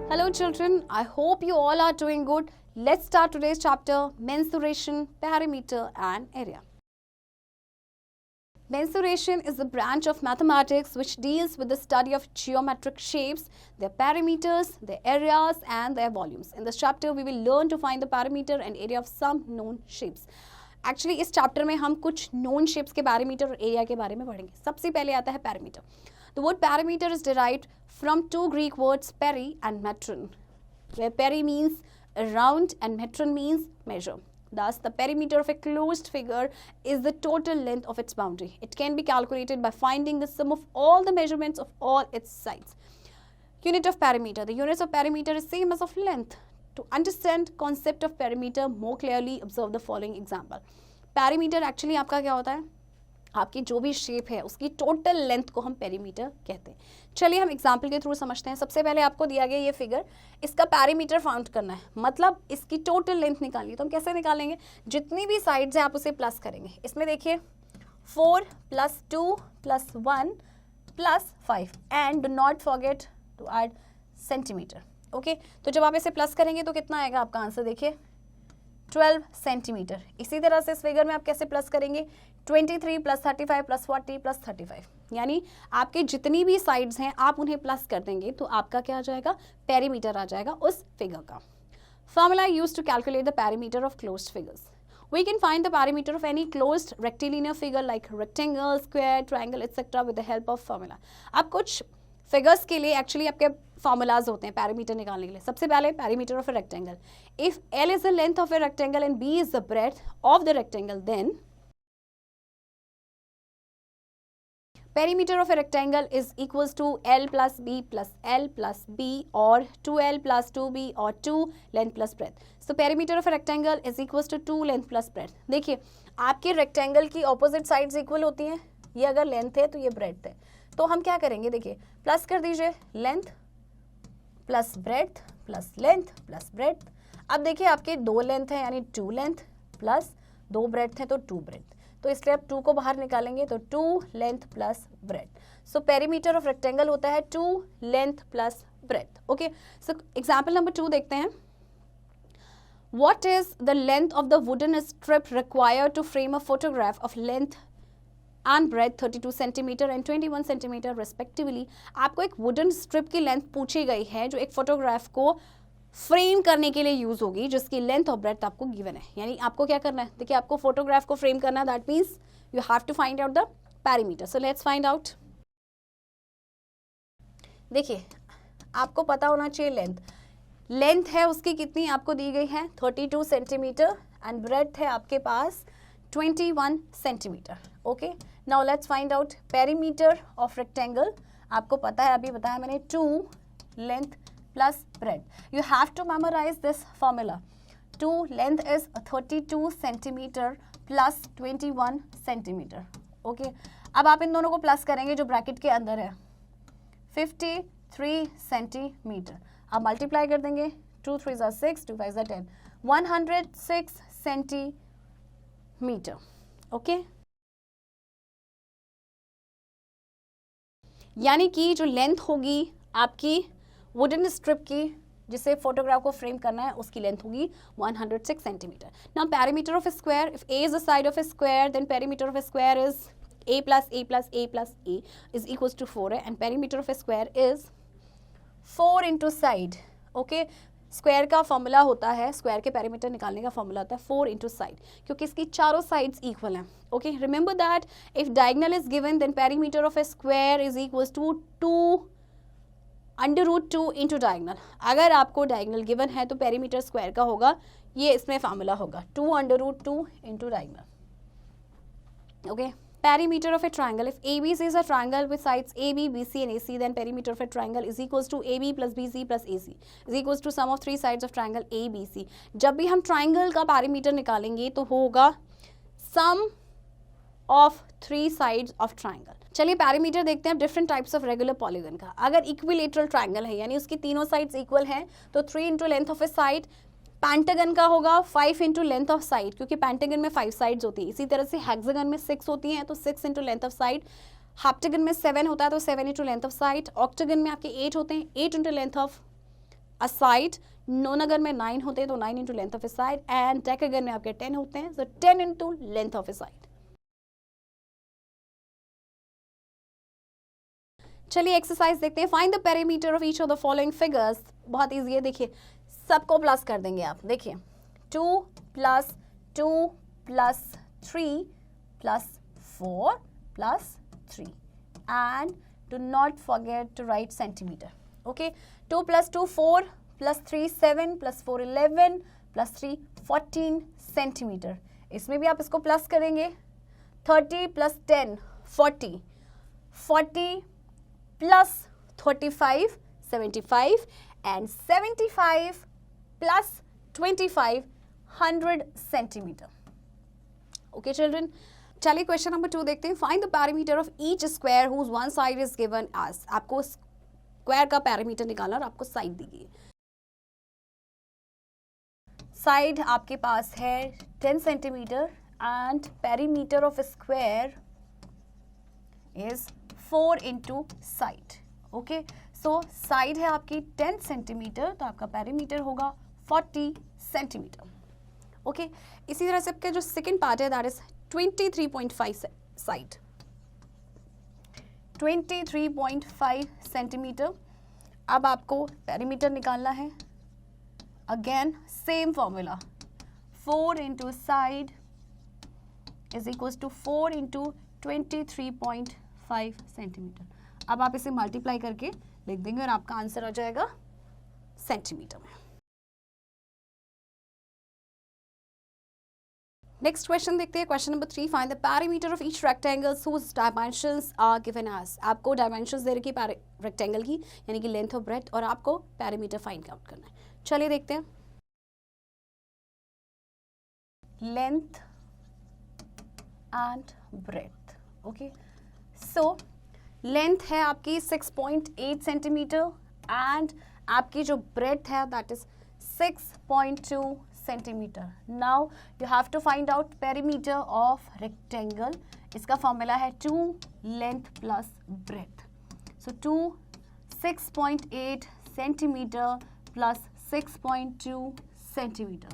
Hello children, I hope you all are doing good. Let's start today's chapter, mensuration, perimeter and area. Mensuration is a branch of mathematics which deals with the study of geometric shapes, their perimeters, their areas and their volumes. In this chapter, we will learn to find the perimeter and area of some known shapes. Actually, इस chapter में हम कुछ known shapes के perimeter और area के बारे में पढ़ेंगे. सबसे पहले आता है perimeter. The word perimeter is derived from two Greek words peri and metron, where peri means around and metron means measure. Thus, the perimeter of a closed figure is the total length of its boundary. It can be calculated by finding the sum of all the measurements of all its sides. Unit of perimeter. The units of perimeter is same as of length. To understand concept of perimeter more clearly, observe the following example. Perimeter actually आपका क्या होता है? आपकी जो भी shape है उसकी total length को हम पेरीमीटर कहते हैं. चलिए हम एग्जाम्पल के थ्रू समझते हैं. सबसे पहले आपको दिया गया ये फिगर, इसका पेरीमीटर फाउंड करना है, मतलब इसकी टोटल लेंथ निकालनी है. तो हम कैसे निकालेंगे? जितनी भी साइड्स है आप उसे प्लस करेंगे. इसमें देखिए 4 + 2 + 1 + 5 and do not forget to add centimetre. Okay, तो जब आप इसे प्लस करेंगे तो कितना आएगा आपका आंसर? देखिए 12 सेंटीमीटर. इसी तरह से इस फिगर में आप कैसे प्लस करेंगे? 23 + 35 + 40 + 35, यानी आपके जितनी भी साइड्स हैं आप उन्हें प्लस कर देंगे तो आपका क्या आ जाएगा? पेरीमीटर आ जाएगा उस फिगर का. Formula used to calculate the perimeter of closed figures. We can find the perimeter of any closed rectilinear figure like rectangle, square, triangle, etc. with the help of formula. अब कुछ figures के लिए actually आपके formulas होते हैं parameter निकालने के लिए. सबसे पहले parameter of a rectangle. If L is the length of a rectangle and B is the breadth of the rectangle, then perimeter of a rectangle is equals to L plus B plus L plus B or 2L plus 2B or 2 length plus breadth. So perimeter of a rectangle is equals to 2 length plus breadth. देखिए आपके rectangle की opposite sides equal होती हैं. ये अगर length है तो ये ब्रेड्थ है. तो हम क्या करेंगे? देखिए प्लस कर दीजिए, length plus breadth plus length plus breadth. अब देखिए आपके 2 लेंथ है यानी 2 लेंथ प्लस 2 ब्रेड्थ है तो 2 ब्रेड्थ. तो इसलिए आप 2 को बाहर निकालेंगे तो 2 length plus breadth. So perimeter of rectangle होता है 2 length plus breadth. Okay, so example number 2 देखते हैं. What is the length of the wooden strip required to frame a photograph of length and breadth 32 centimetre and 21 centimetre respectively. आपको एक wooden strip की length पूछी गई है जो एक फोटोग्राफ को फ्रेम करने के लिए यूज होगी, जिसकी लेंथ और ब्रेड्थ आपको गिवन है. यानी आपको क्या करना है? देखिए आपको फोटोग्राफ को फ्रेम करना है, that means you have to find out the perimeter. So let's find out. देखिए आपको पता होना चाहिए लेंथ है उसकी कितनी आपको दी गई है? 32 सेंटीमीटर एंड ब्रेड्थ है आपके पास 21 centimetre. Okay, now let's find out perimeter of rectangle. आपको पता है, अभी बताया मैंने, 2 length plus breadth. You have to memorise this formula. 2 length is 32 centimetre plus 21 centimetre. Okay, अब आप इन दोनों को प्लस करेंगे जो ब्रैकेट के अंदर है, 53 सेंटीमीटर. अब मल्टीप्लाई कर देंगे, 2 3 = 6, 2 5 = 10, 106 सेंटीमीटर. ओके, यानी कि जो लेंथ होगी आपकी वुडन स्ट्रिप की जिसे फोटोग्राफ को फ्रेम करना है उसकी लेंथ होगी 106 centimetre. Now perimeter of a square. If a is the side of a square then perimeter of a square is a plus a plus a plus a is equals to 4 है, and perimeter of a square is 4 into side. Okay, square का formula होता है, square के perimeter निकालने का formula होता है 4 into side, क्योंकि इसकी चारों साइड्स इक्वल हैं. Okay, remember that if diagonal is given then perimeter of a square is equals to 2 √2 into diagonal. अगर आपको डायगोनल गिवन है तो पेरीमीटर स्क्वायर का होगा, ये इसमें फॉर्मूला होगा 2 √2 into diagonal. Okay, perimeter of a triangle. If ABC is a triangle with sides AB, BC and AC, then perimeter of a triangle is equals to AB plus BC plus AC is equals to sum of 3 sides of triangle ABC. जब भी हम triangle का perimeter निकालेंगे तो होगा sum of 3 sides of triangle. चलिए perimeter देखते हैं different types of regular polygon का. अगर इक्विलेटरल ट्राइंगल है यानी उसकी तीनों साइड्स इक्वल हैं तो 3 into length of a side. Pentagon का होगा 5 इंटू लेंथ ऑफ साइड, क्योंकि पैंटागन में 5 साइड्स होती है. इसी तरह से हेक्सागन में 6 होती हैं तो 6 into length of side. Heptagon में 7 होता है तो 7 into length of side. Octagon में आपके 8 होते हैं, 8 इंटू लेंथ ऑफ साइड, नोनगर में 9 होते हैं तो 9 into length of a side, and decagon में आपके 10 होते हैं, so 10 into length of a side. चलिए एक्सरसाइज देखते हैं. Find the perimeter of each of the following figures. बहुत ईजी है, देखिए सबको प्लस कर देंगे आप. देखिए 2 + 2 + 3 + 4 + 3 and do not forget to write centimeter. Okay, 2 + 2 4 + 3 7 + 4 11 + 3 14 centimetre. इसमें भी आप इसको प्लस करेंगे. 30 + 10 40 40 + 35 75 and 75 + 25 100 सेंटीमीटर. ओके चिल्ड्रन, चलिए क्वेश्चन नंबर 2 देखते हैं. Find the parameter of each square whose one side is given as. आपको स्क्वायर का पैरामीटर निकालना और आपको साइड दी गई. साइड आपके पास है 10 centimetre and perimeter of square is 4 into side. Okay, so side है आपकी 10 सेंटीमीटर तो आपका पेरीमीटर होगा 40 सेंटीमीटर. ओके, इसी तरह से आपका जो सेकेंड पार्ट है दैट इज 23.5 साइड, 23.5 सेंटीमीटर. अब आपको पेरीमीटर निकालना है. Again same formula, 4 into side is equals to 4 into 23.5 centimetre. अब आप इसे मल्टीप्लाई करके लिख देंगे और आपका आंसर आ जाएगा सेंटीमीटर में. नेक्स्ट क्वेश्चन देखते हैं. Question number 3. Find the perimeter of each rectangles whose dimensions are given as. आपको डायमेंशंस दे रखी है रेक्टेंगल की, यानी कि लेंथ और ब्रेथ, और आपको पैरीमीटर फाइंड आउट करना है. चलिए देखते हैं. Length and breadth. Okay, so length है आपकी 6.8 सेंटीमीटर एंड आपकी जो ब्रेथ है that is 6.2 centimetre. Now you have to find out perimeter of rectangle. इसका फॉर्मूला है 2 length plus breadth. So 2 6.8 centimetre plus 6.2 centimetre.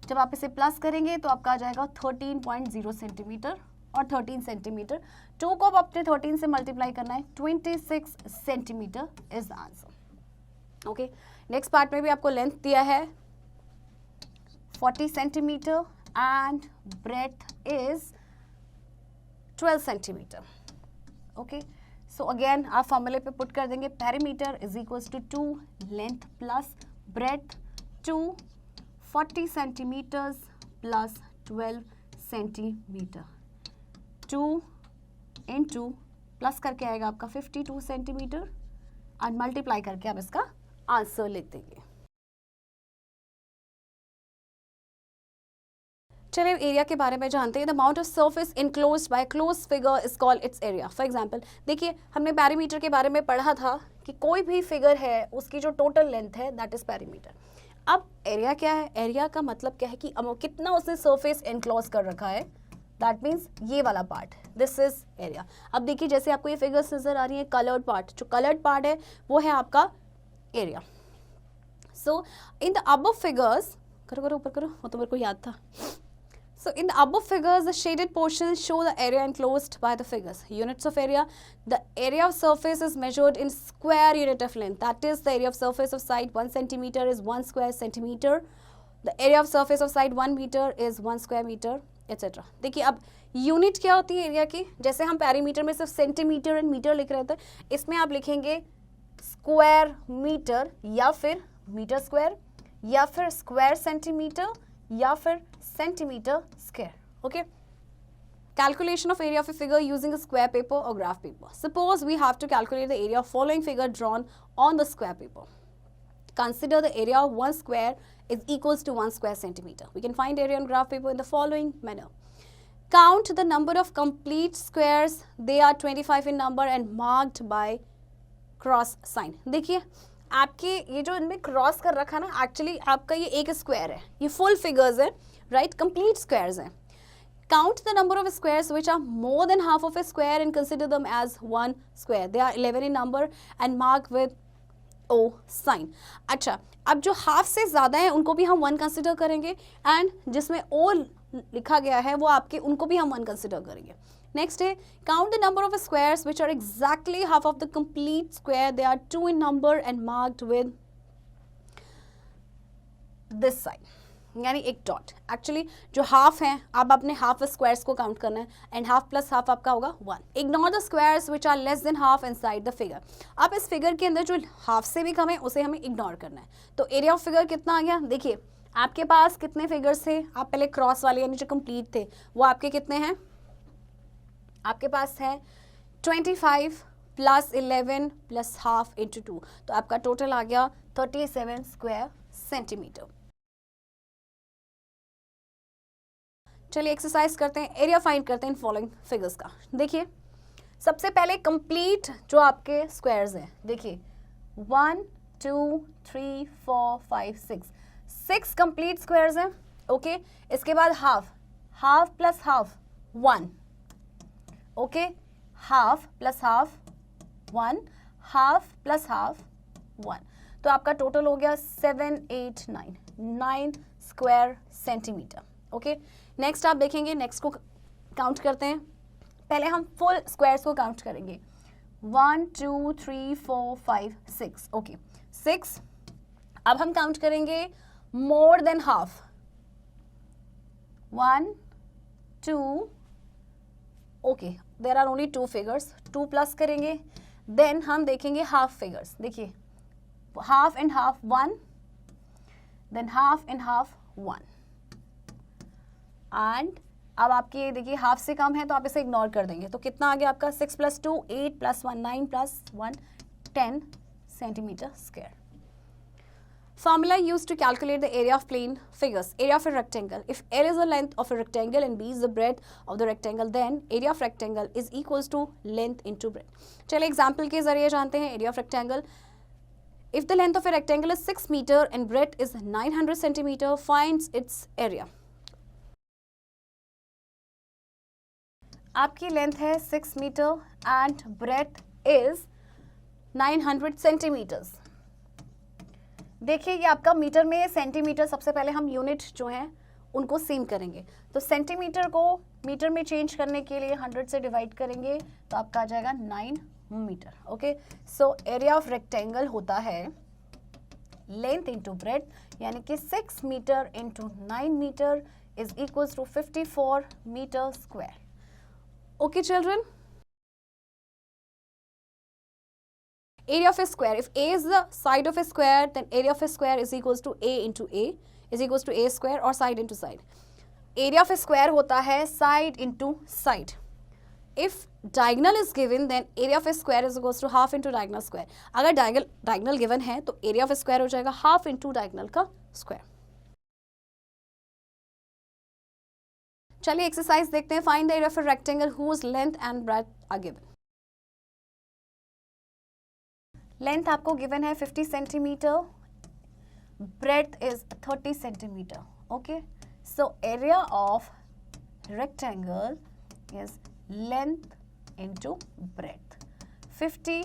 जब आप इसे प्लस करेंगे तो आपका आ जाएगा 13.0 सेंटीमीटर और 13 सेंटीमीटर. 2 को अब अपने 13 से मल्टीप्लाई करना है. 26 centimetre is the answer. Okay, next part में भी आपको लेंथ दिया है 40 centimetre and breadth is 12 centimetre. Okay, so again आप फॉर्मूले पे पुट कर देंगे. Perimeter is equals to 2 length plus breadth 2 40 centimetres plus 12 centimetre. 2 into plus करके आएगा आपका 52 सेंटीमीटर और मल्टीप्लाई करके आप इसका आंसर लिख देंगे. चलिए एरिया के बारे में जानते हैं. The amount of surface enclosed bye close figure is called its area. For example देखिए हमने पेरीमीटर के बारे में पढ़ा था कि कोई भी फिगर है उसकी जो टोटल लेंथ है दैट इज पेरीमीटर. अब एरिया क्या है? एरिया का मतलब क्या है कि कितना उसने सरफेस इनक्लोज कर रखा है. दैट मीन्स ये वाला पार्ट, दिस इज एरिया. अब देखिए जैसे आपको ये फिगर्स नजर आ रही है कलर्ड पार्ट, जो कलर्ड पार्ट है वो है आपका area. So in the above figures, करो ऊपर करो, वो तो मेरे को याद था. So in the above figures, the shaded portions show the area enclosed by the figures. Units of area, the area of surface is measured in square unit of length. That is the area of surface of side 1 centimeter is 1 square centimeter. The area of surface of side 1 meter is 1 square meter, etc. देखिए अब unit क्या होती है area की. जैसे हम perimeter में सिर्फ सेंटीमीटर एंड मीटर लिख रहे थे, इसमें आप लिखेंगे स्क्वायर मीटर या फिर मीटर स्क्वायर या फिर स्क्वायर सेंटीमीटर या फिर centimetre square. Okay, calculation of area of a figure using a square paper or graph paper. Suppose we have to calculate the area of following figure drawn on the square paper. Consider the area of one square is equals to 1 square centimeter. We can find area on graph paper in the following manner. Count the number of complete squares. They are 25 in number and marked by cross sign. देखिए आपके ये जो इनमें cross कर रखा ना, actually आपका ये एक स्क्वायर है, ये फुल फिगर्स है, राइट, कंप्लीट स्क्वायर्स हैं. Count the number of squares which are more than half of a square and consider them as one square. They are 11 in number and marked with O sign. अच्छा, अब जो half से ज़्यादा है उनको भी हम 1 कंसिडर करेंगे, एंड जिसमें ओ लिखा गया है वो आपके, उनको भी हम 1 कंसिडर करेंगे। नेक्स्ट है count the number of squares which are exactly half of the complete square, they are 2 in number and marked with this sign, यानी एक डॉट। एक्चुअली जो हाफ है, अब अपने हाफ स्क्वायर्स को काउंट करना है, एंड हाफ प्लस हाफ आपका होगा 1। Ignore the squares which are less than half inside the figure. अब इस फिगर के अंदर जो हाफ से भी कम है उसे हमें इग्नोर करना है। तो एरिया ऑफ फिगर कितना आ गया, देखिए आपके पास कितने फिगर्स थे, आप पहले क्रॉस वाले यानी जो कंप्लीट थे वो आपके कितने हैं, आपके पास है 25 प्लस 11 प्लस हाफ इंटू 2, तो आपका टोटल आ गया 37 स्क्वायर सेंटीमीटर। चलिए एक्सरसाइज करते हैं, एरिया फाइंड करते हैं इन फॉलोइंग फिगर्स का। देखिए सबसे पहले कंप्लीट जो आपके स्क्वायर्स हैं, देखिए 1 2 3 4 5 6 कंप्लीट स्क्वायर्स हैं। ओके, इसके बाद half plus half 1, okay, half plus half 1, half plus half 1, तो आपका टोटल हो गया 7 8 9 स्क्वायर सेंटीमीटर। ओके, नेक्स्ट आप देखेंगे, नेक्स्ट को काउंट करते हैं। पहले हम फुल स्क्वायर्स को काउंट करेंगे, 1 2 3 4 5 6, ओके 6। अब हम काउंट करेंगे more than half, 1 2, okay there are only 2 figures, 2 plus करेंगे। देन हम देखेंगे हाफ फिगर्स, देखिए half and half 1, then half and half 1, and अब आपकी ये देखिए हाफ से कम है तो आप इसे इग्नोर कर देंगे, तो कितना आ गया आपका 6 plus 2 8 plus 1 9 plus 1 10 centimetre square. Formula used to calculate the area of plane figures. Area of a rectangle. If L is the length of a rectangle and B is the breadth of the rectangle, then area of rectangle is equals to length into breadth. चलिए example के जरिए जानते हैं area of rectangle. If the length of a rectangle is 6 meter and breadth is 900 centimeter, finds its area. आपकी length है 6 metre and breadth is 900 centimetres. देखिए ये आपका मीटर में, सेंटीमीटर सबसे पहले हम यूनिट जो हैं उनको सेम करेंगे, तो सेंटीमीटर को मीटर में चेंज करने के लिए 100 से डिवाइड करेंगे तो आपका आ जाएगा 9 metre. Okay, so area of rectangle होता है लेंथ इंटू ब्रेथ, यानी कि 6 metre into 9 metre is equals to 54 metre square. Okay children, area of a square, if A is the side of a square, then area of a square is equals to A into A is equals to A square, or side into side. Area of a square होता है side into side. If diagonal is given, then area of a square is equals to half into diagonal square. अगर diagonal given है तो area of a square हो जाएगा half into diagonal का square. चलिए exercise देखते हैं, find the area of a rectangle whose length and breadth are given. Length आपको गिवन है 50 centimetre, breadth is 30 centimetre. Okay, so area of rectangle is length into breadth, 50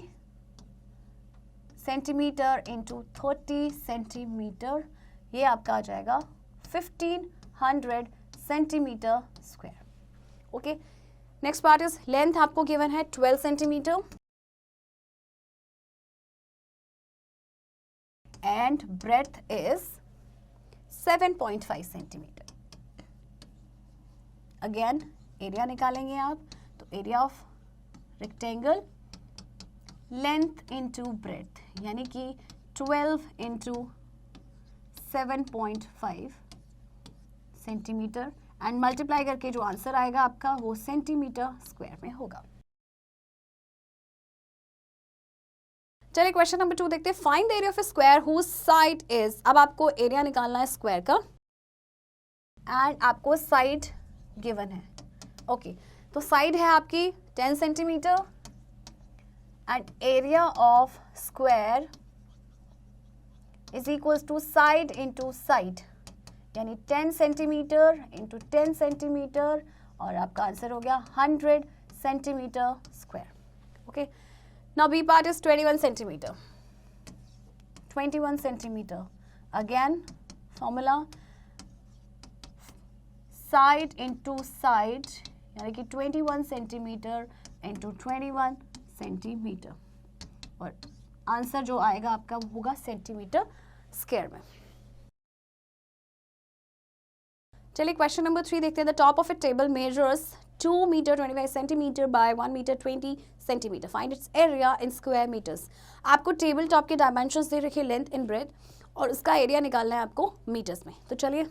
centimetre into 30 centimetre, ये आपका आ जाएगा 1500 centimetre square. Okay, next part is length आपको given है 12 centimetre and breadth is 7.5 centimetre. Again area निकालेंगे आप, तो area of rectangle length into breadth, यानी कि 12 इंटू 7.5 सेंटीमीटर, एंड मल्टीप्लाई करके जो आंसर आएगा आपका वो सेंटीमीटर स्क्वायर में होगा। चलिए क्वेश्चन नंबर 2 देखते हैं, find the area of a square whose side is. अब आपको एरिया निकालना है स्क्वायर का एंड आपको साइड गिवन है। ओके, तो साइड है आपकी 10 centimetre and area of square is equals to side into side, यानी 10 सेंटीमीटर इंटू 10 सेंटीमीटर, और आपका आंसर हो गया 100 centimetre square. Okay, now B part is 21 centimetre. 21 centimetre. Again formula side into side, यानी कि 21 सेंटीमीटर इंटू 21 सेंटीमीटर, और answer जो आएगा आपका वो होगा सेंटीमीटर स्क्वायर में. चलिए क्वेश्चन नंबर 3 देखते हैं. The top of a table measures 2 metre 25 centimetre by 1 metre 20 centimetre. Find its area in square metres. आपको टेबल टॉप के डायमेंशंस दे रखे, लेंथ इन ब्रेथ, और उसका एरिया निकालना है आपको मीटर्स में. तो चलिए,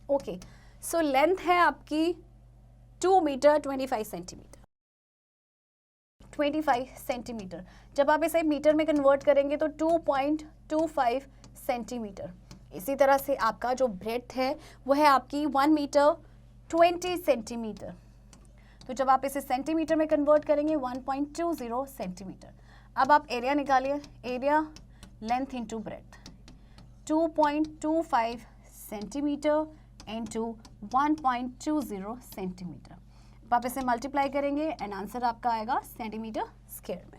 ओके, सो लेंथ है आपकी 2 मीटर 25 सेंटीमीटर. 25 सेंटीमीटर, जब आप इसे मीटर में कन्वर्ट करेंगे तो 2.25 सेंटीमीटर. इसी तरह से आपका जो ब्रेथ है वो है आपकी 1 मीटर 20 सेंटीमीटर. तो जब आप इसे सेंटीमीटर में कन्वर्ट करेंगे 1.20 सेंटीमीटर. अब आप एरिया निकालिए. Area length into breath, 2.25 centimetre into 1.20 centimetre. अब आप इसे मल्टीप्लाई करेंगे एंड आंसर आपका आएगा सेंटीमीटर स्क्वायर में.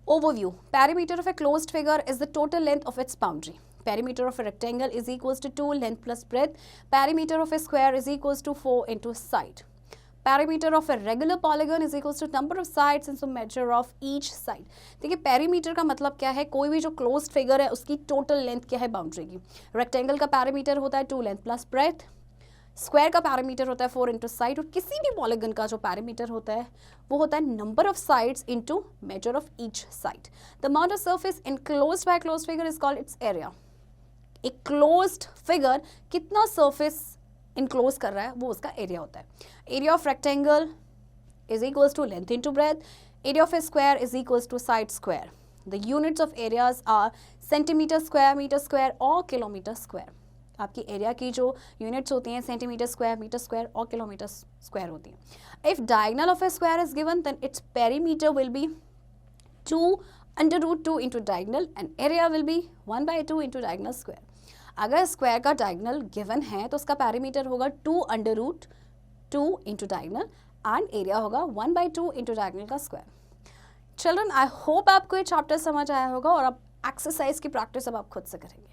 Overview. Perimeter of a closed figure is the total length of its boundary. Perimeter of a rectangle is equals to 2 length plus breadth. Perimeter of a square is equals to 4 into side. Perimeter of a regular polygon is equals to number of sides into measure of each side. देखिए perimeter का मतलब क्या है, कोई भी जो closed figure है उसकी total length क्या है बाउंड्री की. Rectangle का perimeter होता है 2 length plus breadth. स्क्वायर का पैरामीटर होता है 4 इंटू साइड, और किसी भी पॉलीगन का जो पैरामीटर होता है वो होता है number of sides into measure of each side. The amount of surface enclosed by closed figure is called its area. एक क्लोज्ड फिगर कितना सर्फेस इनक्लोज कर रहा है वो उसका एरिया होता है. Area of rectangle is equals to length into breadth. Area of a square is equals to side square. The units of areas are centimetre square, metre square और kilometre square. आपकी area की जो units होती हैं centimetre square, metre square और kilometre square होती हैं. If diagonal of a square is given then its perimeter will be 2 under root 2 into diagonal and area will be 1/2 into diagonal square. अगर square का diagonal given है तो उसका perimeter होगा 2 under root 2 into diagonal and area होगा 1/2 into diagonal का square. Children, I hope आपको ये चैप्टर समझ आया होगा और अब एक्सरसाइज की प्रैक्टिस अब आप खुद से करेंगे.